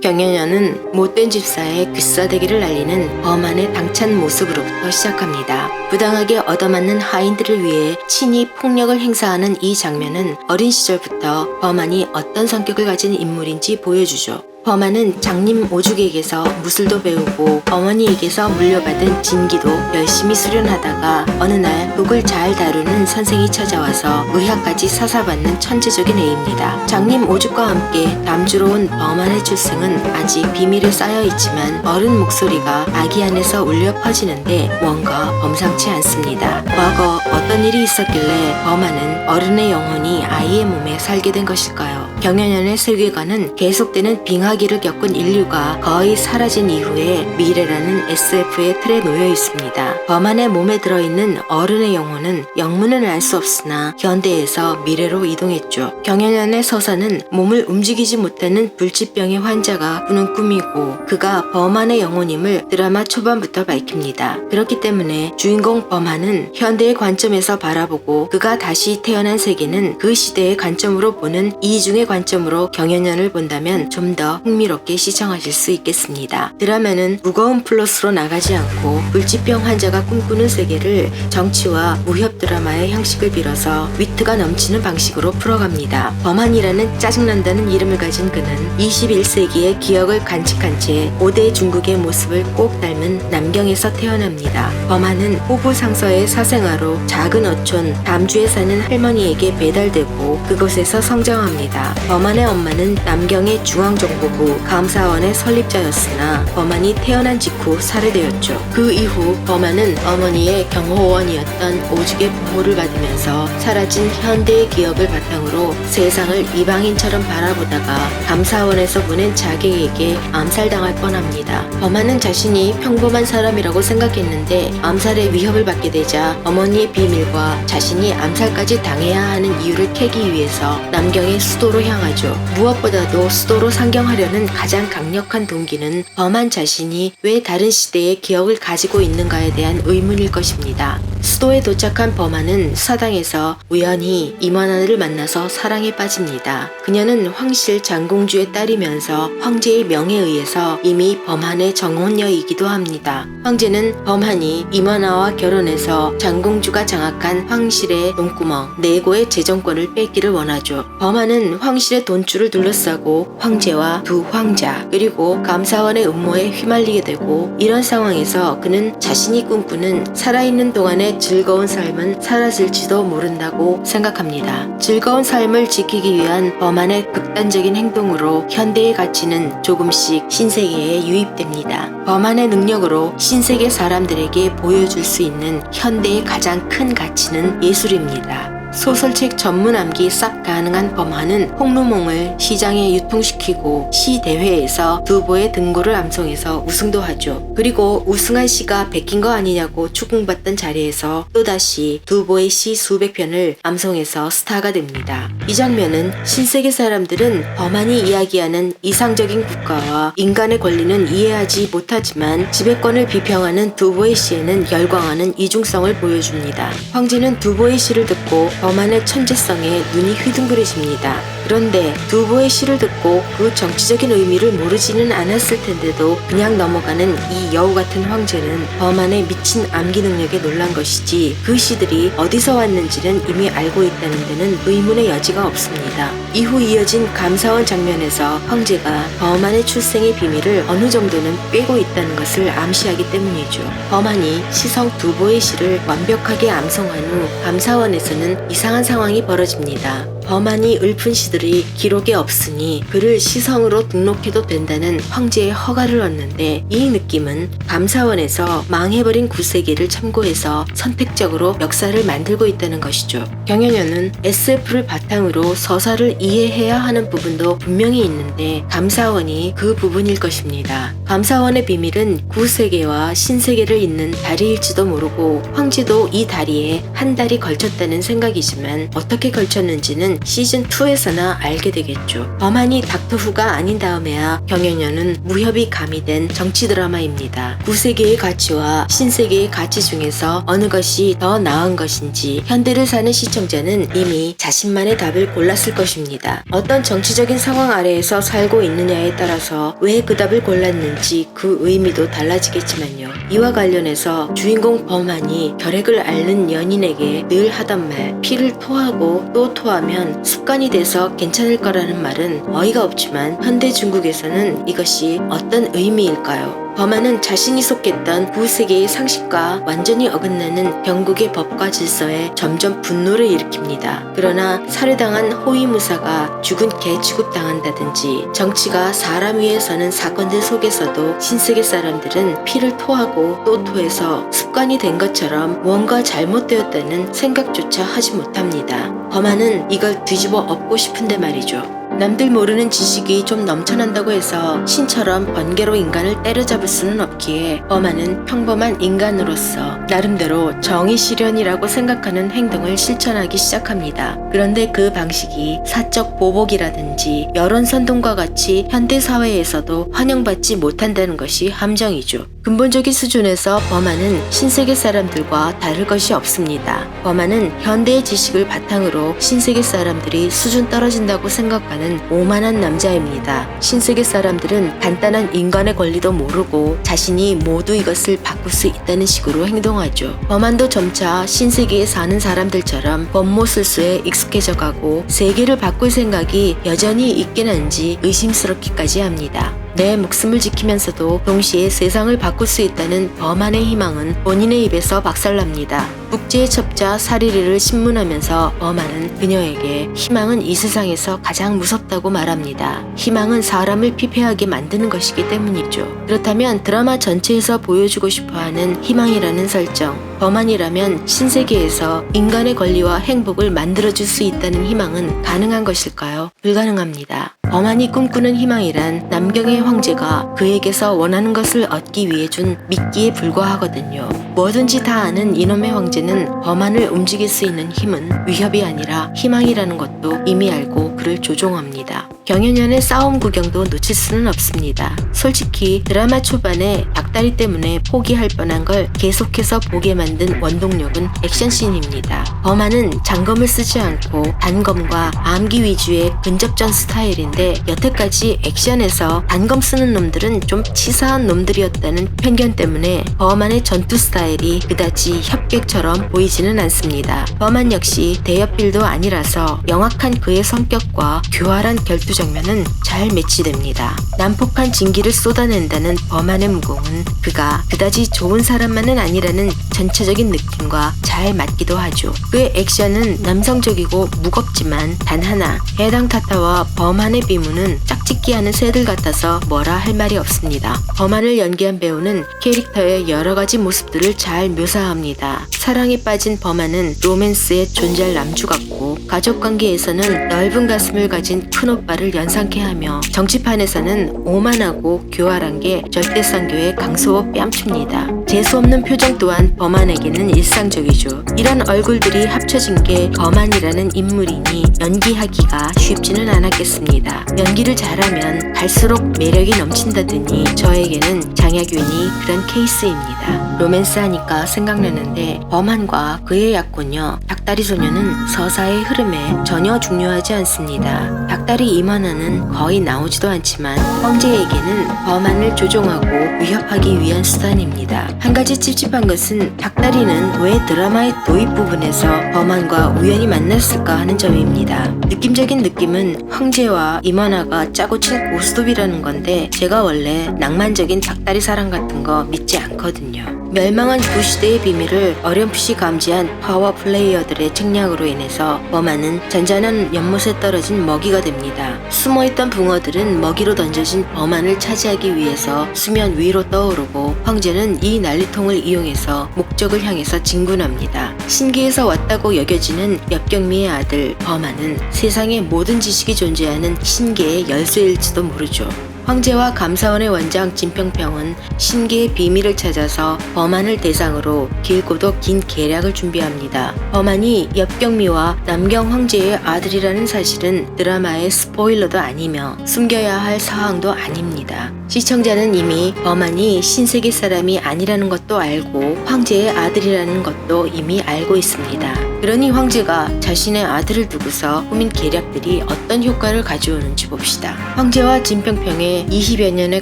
경연녀는 못된 집사의 귀싸대기를 날리는 범한의 당찬 모습으로부터 시작합니다. 부당하게 얻어맞는 하인들을 위해 친히 폭력을 행사하는 이 장면은 어린 시절부터 범한이 어떤 성격을 가진 인물인지 보여주죠. 범한은 장님 오죽에게서 무술도 배우고 어머니에게서 물려받은 진기도 열심히 수련하다가 어느 날 독을 잘 다루는 선생이 찾아와서 의학까지 사사받는 천재적인 애입니다. 장님 오죽과 함께 남주로 온 범한의 출생은 아직 비밀에 쌓여있지만 어른 목소리가 아기 안에서 울려 퍼지는데 뭔가 범상치 않습니다. 과거 어떤 일이 있었길래 범한은 어른의 영혼이 아이의 몸에 살게 된 것일까요? 경연년의 세계관은 계속되는 빙하기를 겪은 인류가 거의 사라진 이후에 미래라는 SF의 틀에 놓여 있습니다. 범한의 몸에 들어있는 어른의 영혼은 영문은 알 수 없으나 현대에서 미래로 이동했죠. 경연년의 서사는 몸을 움직이지 못하는 불치병의 환자가 꾸는 꿈이고 그가 범한의 영혼임을 드라마 초반부터 밝힙니다. 그렇기 때문에 주인공 범한은 현대의 관점에서 바라보고 그가 다시 태어난 세계는 그 시대의 관점으로 보는 이중의 관점으로 경연년을 본다면 좀 더 흥미롭게 시청하실 수 있겠습니다. 드라마는 무거운 플롯으로 나가지 않고 불치병 환자가 꿈꾸는 세계를 정치와 무협 드라마의 형식을 빌어서 위트가 넘치는 방식으로 풀어갑니다. 범한이라는 짜증난다는 이름을 가진 그는 21세기의 기억을 간직한 채 5대 중국의 모습을 꼭 닮은 남경에서 태어납니다. 범한은 호부상서의 사생아로 작은 어촌 담주에 사는 할머니에게 배달되고 그곳에서 성장합니다. 범한의 엄마는 남경의 중앙정보부 감사원의 설립자였으나 범한이 태어난 직후 살해되었죠. 그 이후 범한은 어머니의 경호원이었던 오죽의 보호를 받으면서 사라진 현대의 기억을 바탕으로 세상을 이방인처럼 바라보다가 감사원에서 보낸 자객에게 암살당할 뻔합니다. 범한은 자신이 평범한 사람이라고 생각했는데 암살의 위협을 받게 되자 어머니의 비밀과 자신이 암살까지 당해야 하는 이유를 캐기 위해서 남경의 수도로 향하죠. 무엇보다도 수도로 상경하려는 가장 강력한 동기는 범한 자신이 왜 다른 시대의 기억을 가지고 있는가에 대한 의문일 것입니다. 수도에 도착한 범한은 사당에서 우연히 임원아를 만나서 사랑에 빠집니다. 그녀는 황실 장공주의 딸이면서 황제의 명에 의해서 이미 범한의 정혼녀이기도 합니다. 황제는 범한이 임원아와 결혼해서 장공주가 장악한 황실의 돈구멍 내고의 재정권을 뺏기를 원하죠. 범한은 황실의 돈줄을 둘러싸고 황제와 두 황자 그리고 감사원의 음모에 휘말리게 되고 이런 상황에서 그는 자신이 꿈꾸는 살아있는 동안의 즐거운 삶은 사라질지도 모른다고 생각합니다. 즐거운 삶을 지키기 위한 범한의 극단적인 행동으로 현대의 가치는 조금씩 신세계에 유입됩니다. 범한의 능력으로 신세계 사람들에게 보여줄 수 있는 현대의 가장 큰 가치는 예술입니다. 소설책 전문 암기 싹 가능한 범한은 홍루몽을 시장에 유통시키고 시 대회에서 두보의 등고를 암송해서 우승도 하죠. 그리고 우승한 시가 베낀 거 아니냐고 추궁받던 자리에서 또다시 두보의 시 수백 편을 암송해서 스타가 됩니다. 이 장면은 신세계 사람들은 범한이 이야기하는 이상적인 국가와 인간의 권리는 이해하지 못하지만 지배권을 비평하는 두보의 시에는 열광하는 이중성을 보여줍니다. 황제는 두보의 시를 듣고 범한의 천재성에 눈이 휘둥그레집니다. 그런데 두보의 시를 듣고 그 정치적인 의미를 모르지는 않았을 텐데도 그냥 넘어가는 이 여우 같은 황제는 범한의 미친 암기 능력에 놀란 것이지 그 시들이 어디서 왔는지는 이미 알고 있다는 데는 의문의 여지가 없습니다. 이후 이어진 감사원 장면에서 황제가 범한의 출생의 비밀을 어느 정도는 꿰고 있다는 것을 암시하기 때문이죠. 범한이 시성 두보의 시를 완벽하게 암송한 후 감사원에서는 이상한 상황이 벌어집니다. 범한이 읊은 시들이 기록에 없으니 그를 시성으로 등록해도 된다는 황제의 허가를 얻는데 이 느낌은 감사원에서 망해버린 구세기를 참고해서 선택적으로 역사를 만들고 있다는 것이죠. 경연녀는 SF를 바탕으로 서사를 이해해야 하는 부분도 분명히 있는데 감사원이 그 부분일 것입니다. 감사원의 비밀은 구세계와 신세계를 잇는 다리일지도 모르고 황제도 이 다리에 한 달이 걸쳤다는 생각이지만 어떻게 걸쳤는지는 이유는 시즌2에서나 알게 되겠죠. 범한이 닥터 후가 아닌 다음에야 경연녀는 무협이 가미된 정치 드라마입니다. 구세계의 가치와 신세계의 가치 중에서 어느 것이 더 나은 것인지 현대를 사는 시청자는 이미 자신만의 답을 골랐을 것입니다. 어떤 정치적인 상황 아래에서 살고 있느냐에 따라서 왜 그 답을 골랐는지 그 의미도 달라지겠지만요. 이와 관련해서 주인공 범한이 결핵을 앓는 연인에게 늘 하던 말, 피를 토하고 또 토하면 습관이 돼서 괜찮을 거라는 말은 어이가 없지만 현대 중국에서는 이것이 어떤 의미일까요? 범한은 자신이 속했던 구세계의 상식과 완전히 어긋나는 병국의 법과 질서에 점점 분노를 일으킵니다. 그러나 살해당한 호위무사가 죽은 개 취급당한다든지 정치가 사람 위에 서는 사건들 속에서도 신세계 사람들은 피를 토하고 또 토해서 습관이 된 것처럼 무언가 잘못되었다는 생각조차 하지 못합니다. 범한은 이걸 뒤집어 엎고 싶은데 말이죠. 남들 모르는 지식이 좀 넘쳐난다고 해서 신처럼 번개로 인간을 때려잡을 수는 없기에 범한은 평범한 인간으로서 나름대로 정의 실현이라고 생각하는 행동을 실천하기 시작합니다. 그런데 그 방식이 사적 보복이라든지 여론선동과 같이 현대사회에서도 환영받지 못한다는 것이 함정이죠. 근본적인 수준에서 범한은 신세계 사람들과 다를 것이 없습니다. 범한은 현대의 지식을 바탕으로 신세계 사람들이 수준 떨어진다고 생각하는 오만한 남자입니다. 신세계 사람들은 간단한 인간의 권리도 모르고 자신이 모두 이것을 바꿀 수 있다는 식으로 행동하죠. 범한도 점차 신세계에 사는 사람들처럼 법모술수에 익숙해져가고 세계를 바꿀 생각이 여전히 있긴 한지 의심스럽기까지 합니다. 내 목숨을 지키면서도 동시에 세상을 바꿀 수 있다는 범한의 희망은 본인의 입에서 박살납니다. 국제의 첩자 사리리를 신문하면서 범한은 그녀에게 희망은 이 세상에서 가장 무섭다고 말합니다. 희망은 사람을 피폐하게 만드는 것이기 때문이죠. 그렇다면 드라마 전체에서 보여주고 싶어하는 희망이라는 설정, 범한이라면 신세계에서 인간의 권리와 행복을 만들어줄 수 있다는 희망은 가능한 것일까요? 불가능합니다. 범한이 꿈꾸는 희망이란 남경의 황제가 그에게서 원하는 것을 얻기 위해 준 미끼에 불과하거든요. 뭐든지 다 아는 이놈의 황제는 범한을 움직일 수 있는 힘은 위협이 아니라 희망이라는 것도 이미 알고 그를 조종합니다. 경연연의 싸움 구경도 놓칠 수는 없습니다. 솔직히 드라마 초반에 닭다리 때문에 포기할 뻔한 걸 계속해서 보게 만든 원동력은 액션씬입니다. 범한은 장검을 쓰지 않고 단검과 암기 위주의 근접전 스타일인데 여태까지 액션에서 단검 쓰는 놈들은 좀 치사한 놈들이었다는 편견 때문에 범한의 전투 스타일이 그다지 협객처럼 보이지는 않습니다. 범한 역시 대여필도 아니라서 영악한 그의 성격과 교활한 결투 장면은 잘 매치됩니다. 난폭한 진기를 쏟아낸다는 범한의 무공은 그가 그다지 좋은 사람만은 아니라는 전체적인 느낌과 잘 맞기도 하죠. 그의 액션은 남성적이고 무겁지만 단 하나, 해당 타타와 범한의 비무는 짝짓기하는 새들 같아서 뭐라 할 말이 없습니다. 범한을 연기한 배우는 캐릭터의 여러 가지 모습들을 잘 묘사합니다. 사랑에 빠진 범한은 로맨스에 존재할 남주 같고 가족관계에서는 넓은 가슴을 가진 큰오빠를 연상케 하며 정치판에서는 오만하고 교활한 게 절대상교의 강소호 뺨춥니다. 재수없는 표정 또한 범한에게는 일상적이죠. 이런 얼굴들이 합쳐진 게 범한이라는 인물이니 연기하기가 쉽지는 않았겠습니다. 연기를 잘하면 갈수록 매력이 넘친다더니 저에게는 장약윤이 그런 케이스입니다. 로맨스 하니까 생각나는데 범한과 그의 약혼녀 닭다리 소녀는 서사의 흐름에 전혀 중요하지 않습니다. 닭다리 임원아는 거의 나오지도 않지만 황제에게는 범한을 조종하고 위협하기 위한 수단입니다. 한 가지 찝찝한 것은 닭다리는 왜 드라마의 도입 부분에서 범한과 우연히 만났을까 하는 점입니다. 느낌적인 느낌은 황제와 임원아가 짜고 친 고스톱이라는 건데 제가 원래 낭만적인 닭다리 사랑 같은 거 믿지 않거든요. 멸망한 구시대의 비밀을 어렴풋이 감지한 파워 플레이어들의 책략으로 인해서 범한은 잔잔한 연못에 떨어진 먹이가 됩니다. 숨어있던 붕어들은 먹이로 던져진 범한을 차지하기 위해서 수면 위로 떠오르고 황제는 이 난리통을 이용해서 목적을 향해서 진군합니다. 신기에서 왔다고 여겨지는 엽경미의 아들 범한은 세상의 모든 지식이 존재하는 신계의 열쇠일지도 모르죠. 황제와 감사원의 원장 진평평은 신기의 비밀을 찾아서 범한을 대상으로 길고도 긴 계략을 준비합니다. 범한이 엽경미와 남경 황제의 아들이라는 사실은 드라마의 스포일러도 아니며 숨겨야 할 사항도 아닙니다. 시청자는 이미 범한이 신세계 사람이 아니라는 것도 알고 황제의 아들이라는 것도 이미 알고 있습니다. 그러니 황제가 자신의 아들을 두고서 꾸민 계략들이 어떤 효과를 가져오는지 봅시다. 황제와 진평평의 20여 년에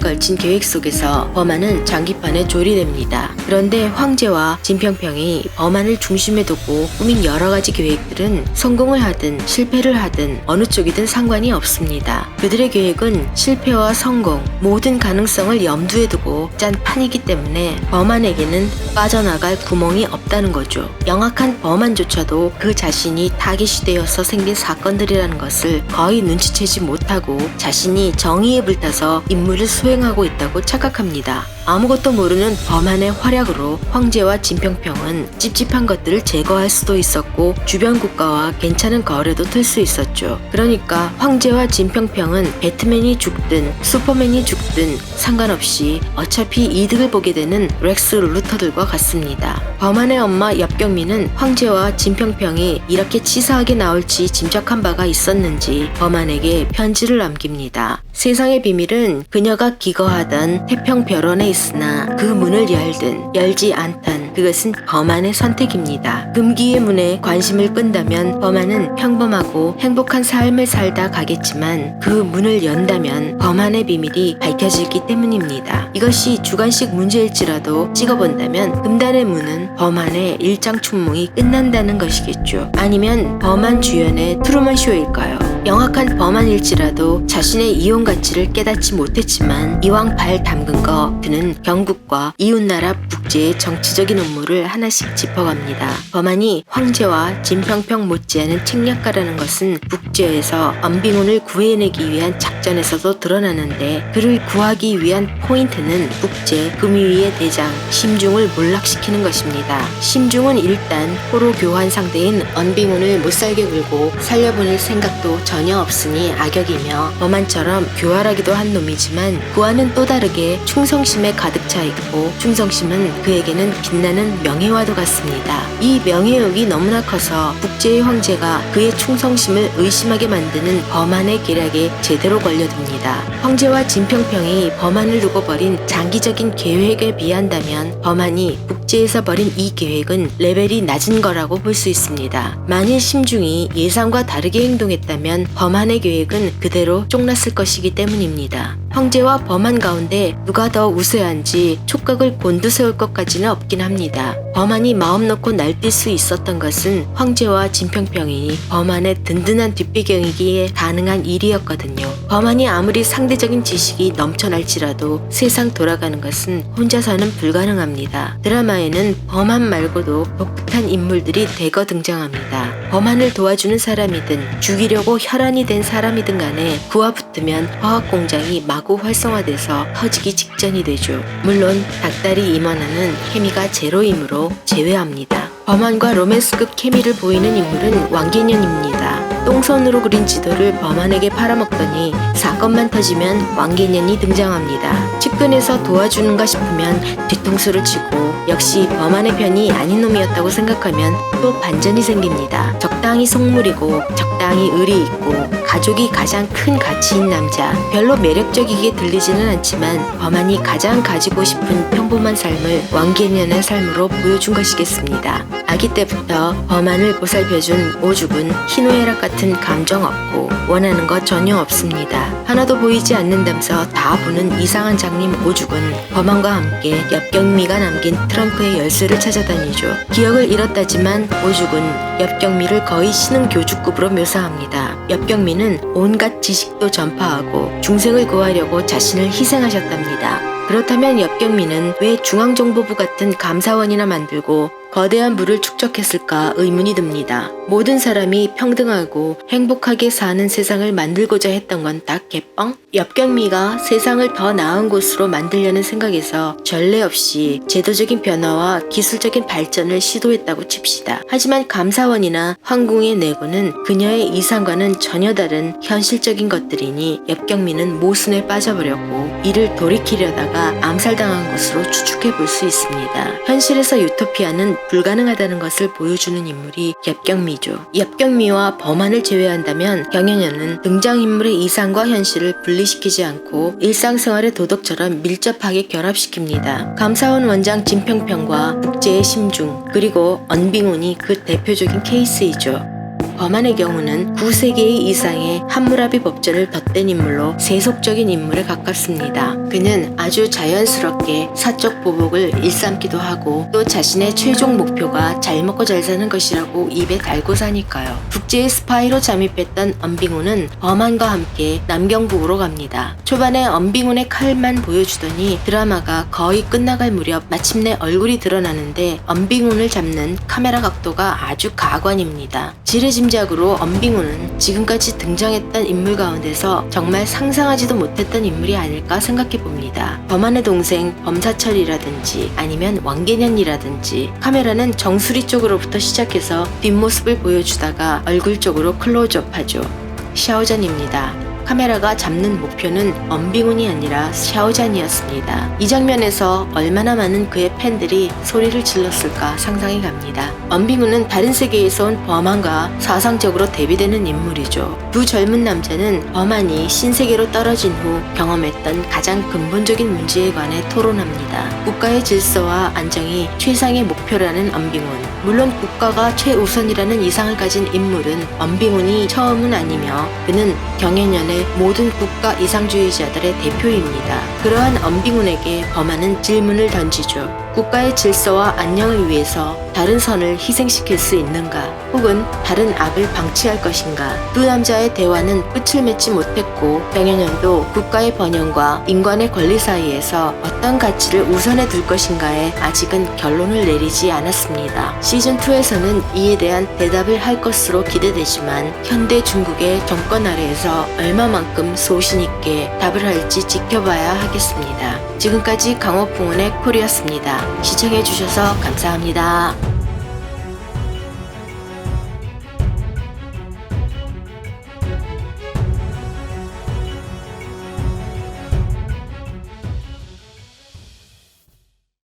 걸친 계획 속에서 범한은 장기판에 조리됩니다. 그런데 황제와 진평평이 범한을 중심에 두고 꾸민 여러 가지 계획들은 성공을 하든 실패를 하든 어느 쪽이든 상관이 없습니다. 그들의 계획은 실패와 성공, 모든 가능성을 염두에 두고 짠 판이기 때문에 범한에게는 빠져나갈 구멍이 없다는 거죠. 영악한 범한조차도 그 자신이 타깃이 되어서 생긴 사건들이라는 것을 거의 눈치채지 못하고 자신이 정의에 불타서 임무를 수행하고 있다고 착각합니다. 아무것도 모르는 범한의 활약으로 황제와 진평평은 찝찝한 것들을 제거할 수도 있었고 주변 국가와 괜찮은 거래도 틀 수 있었죠. 그러니까 황제와 진평평은 배트맨이 죽든 슈퍼맨이 죽든 상관없이 어차피 이득을 보게 되는 렉스 루터들과 같습니다. 범한의 엄마 엽경미는 황제와 진평평이 이렇게 치사하게 나올지 짐작한 바가 있었는지 범한에게 편지를 남깁니다. 세상의 비밀은 그녀가 기거하던 태평별원에 있으나 그 문을 열든 열지 않던 그것은 범한의 선택입니다. 금기의 문에 관심을 끈다면 범한은 평범하고 행복한 삶을 살다 가겠지만 그 문을 연다면 범한의 비밀이 밝혀지기 때문입니다. 이것이 주관식 문제일지라도 찍어본다면 금단의 문은 범한의 일장춘몽이 끝난다는 것이겠죠. 아니면 범한 주연의 트루먼 쇼일까요? 영악한 범한일지라도 자신의 이용 가치를 깨닫지 못했지만 이왕 발 담근 거 그는 경국과 이웃나라 북제의 정치적인 음모를 하나씩 짚어갑니다. 범한이 황제와 진평평 못지않은 책략가라는 것은 북제에서 언빙훈을 구해내기 위한 작전에서도 드러나는데 그를 구하기 위한 포인트는 북제 금위위의 대장 심중을 몰락시키는 것입니다. 심중은 일단 포로 교환 상대인 언빙훈을 못살게 굴고 살려보낼 생각도 전혀 없으니 악역이며 범한처럼 교활하기도 한 놈이지만 구와는 또 다르게 충성심에 가득 차 있고 충성심은 그에게는 빛나는 명예와도 같습니다. 이 명예욕이 너무나 커서 북제의 황제가 그의 충성심을 의심하게 만드는 범한의 계략에 제대로 걸려듭니다. 황제와 진평평이 범한을 두고 벌인 장기적인 계획에 비한다면 범한이 북제에서 벌인 이 계획은 레벨이 낮은 거라고 볼 수 있습니다. 만일 심중이 예상과 다르게 행동했다면 범한의 계획은 그대로 쫑났을 것이기 때문입니다. 황제와 범한 가운데 누가 더 우세한지 촉각을 곤두세울 것까지는 없긴 합니다. 범한이 마음 놓고 날뛸 수 있었던 것은 황제와 진평평이 범한의 든든한 뒷배경이기에 가능한 일이었거든요. 범한이 아무리 상대적인 지식이 넘쳐날지라도 세상 돌아가는 것은 혼자서는 불가능합니다. 드라마에는 범한 말고도 독특한 인물들이 대거 등장합니다. 범한을 도와주는 사람이든 죽이려고 혈안이 된 사람이든 간에 그와 붙으면 화학공장이 마구 활성화돼서 터지기 직전이 되죠. 물론 닭다리 임원하는 케미가 제로이므로 제외합니다. 범한과 로맨스급 케미를 보이는 인물은 왕개년입니다. 똥손으로 그린 지도를 범한에게 팔아먹더니 사건만 터지면 왕개년이 등장합니다. 측근에서 도와주는가 싶으면 뒤통수를 치고 역시 범한의 편이 아닌 놈이었다고 생각하면 또 반전이 생깁니다. 적당히 속물이고 적당히 의리 있고 가족이 가장 큰 가치인 남자. 별로 매력적이게 들리지는 않지만 범한이 가장 가지고 싶은 평범한 삶을 왕개년의 삶으로 보여준 것이겠습니다. 아기 때부터 범한을 보살펴준 오죽은 희노애락 같은 감정 없고 원하는 것 전혀 없습니다. 하나도 보이지 않는다면서 다 부는 이상한 장님 오죽은 범한과 함께 엽경미가 남긴 트렁크의 열쇠를 찾아다니죠. 기억을 잃었다지만 오죽은 엽경미를 거의 신흥 교주급으로 묘사합니다. 엽경미는 온갖 지식도 전파하고 중생을 구하려고 자신을 희생하셨답니다. 그렇다면 엽경미는 왜 중앙정보부 같은 감사원이나 만들고 거대한 물을 축적했을까 의문이 듭니다. 모든 사람이 평등하고 행복하게 사는 세상을 만들고자 했던 건 다 개뻥? 엽경미가 세상을 더 나은 곳으로 만들려는 생각에서 전례 없이 제도적인 변화와 기술적인 발전을 시도했다고 칩시다. 하지만 감사원이나 황궁의 내고는 그녀의 이상과는 전혀 다른 현실적인 것들이니 엽경미는 모순에 빠져버렸고 이를 돌이키려다가 암살당한 것으로 추측해 볼 수 있습니다. 현실에서 유토피아는 불가능하다는 것을 보여주는 인물이 엽경미죠. 엽경미와 범한을 제외한다면 경연녀는 등장인물의 이상과 현실을 분리시키지 않고 일상생활의 도덕처럼 밀접하게 결합시킵니다. 감사원 원장 진평평과 국제의 심중 그리고 언빙훈이 그 대표적인 케이스이죠. 범한의 경우는 9세기 이상의 함무라비 법전을 덧댄 인물로 세속적인 인물에 가깝습니다. 그는 아주 자연스럽게 사적 보복을 일삼기도 하고 또 자신의 최종 목표가 잘 먹고 잘 사는 것이라고 입에 달고 사니까요. 국제의 스파이로 잠입했던 언빙훈은 범한과 함께 남경북으로 갑니다. 초반에 언빙훈의 칼만 보여주더니 드라마가 거의 끝나갈 무렵 마침내 얼굴이 드러나는데 언빙훈을 잡는 카메라 각도가 아주 가관입니다. 지레짐작으로 언빙훈은 지금까지 등장했던 인물 가운데서 정말 상상하지도 못했던 인물이 아닐까 생각해봅니다. 범한의 동생 범사철이라든지 아니면 왕개년이라든지 카메라는 정수리 쪽으로부터 시작해서 뒷모습을 보여주다가 얼굴 쪽으로 클로즈업하죠. 샤오잔입니다. 카메라가 잡는 목표는 언빙훈이 아니라 샤오잔이었습니다. 이 장면에서 얼마나 많은 그의 팬들이 소리를 질렀을까 상상이 갑니다. 언빙훈은 다른 세계에서 온 범한과 사상적으로 대비되는 인물이죠. 두 젊은 남자는 범한이 신세계로 떨어진 후 경험했던 가장 근본적인 문제에 관해 토론합니다. 국가의 질서와 안정이 최상의 목표라는 언빙훈. 물론 국가가 최우선이라는 이상을 가진 인물은 언빙훈이 처음은 아니며 그는 경연연의 모든 국가 이상주의자들의 대표입니다. 그러한 언빙훈에게 범한은 질문을 던지죠. 국가의 질서와 안녕을 위해서 다른 선을 희생시킬 수 있는가? 혹은 다른 악을 방치할 것인가? 두 남자의 대화는 끝을 맺지 못했고 경연연도 국가의 번영과 인간의 권리 사이에서 어떤 가치를 우선해 둘 것인가에 아직은 결론을 내리지 않았습니다. 시즌2에서는 이에 대한 대답을 할 것으로 기대되지만 현대 중국의 정권 아래에서 얼마만큼 소신있게 답을 할지 지켜봐야 하겠습니다. 지금까지 강호풍운의 콜이었습니다. 시청해주셔서 감사합니다.